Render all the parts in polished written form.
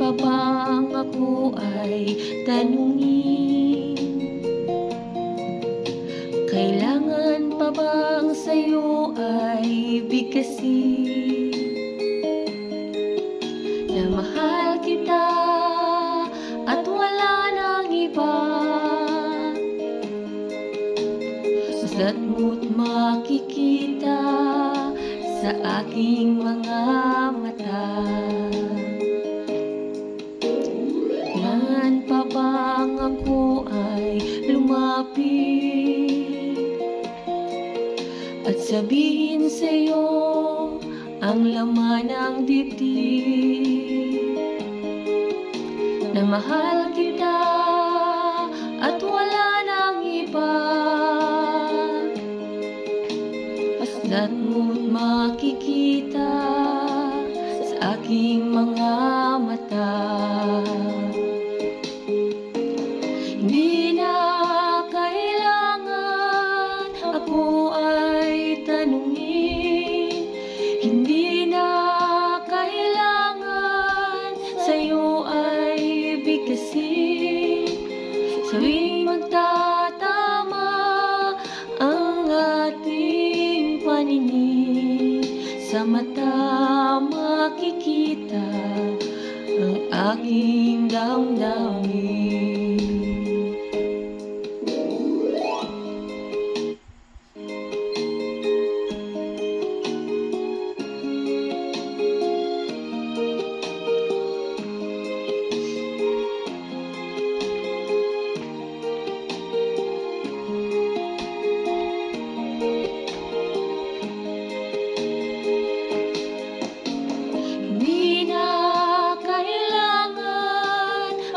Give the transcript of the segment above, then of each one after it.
pa bang ako ay tanungin? Kailangan pa bang sa'yo ay bigkasin na mahal kita at wala nang iba? Basta't mo't makikita sa aking mga mata. Kailan pa bang ako ay lumapit at sabihin sa'yo ang laman ng dibdib, na mahal kita at wala nang iba? Basta't mo't makikita sa aking mga mata. Hindi na kailangan ako ay tanungin, hindi na kailangan sa'yo ay bigkasin. Sa tuwing magtatama ang ating paningin, sa mata makikita ang aking damdamin.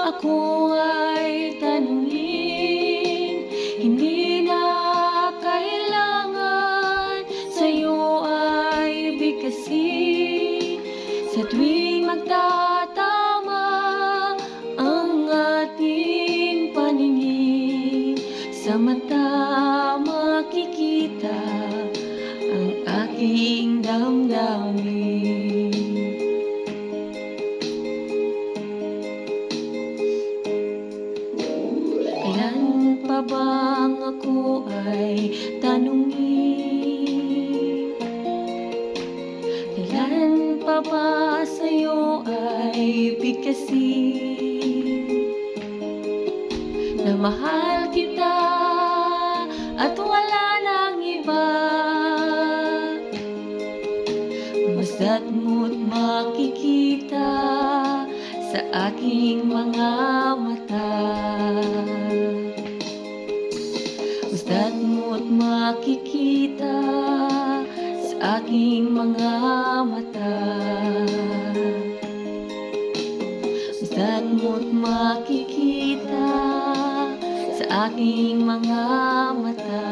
Ako ay tanungin, hindi na kailangan sa'yo ay bigkasin. Sa tuwing magtatama ang ating paningin, sa mata makikita ang aking damdamin. Kailan pa bang ako ay tanungin? Kailan pa ba sa'yo ay bigkasin na mahal kita at wala nang iba? Basta't mo't makikita sa aking mga mata. Basta't mo't makikita sa aking mga mata. Basta't mo't makikita sa aking mga mata.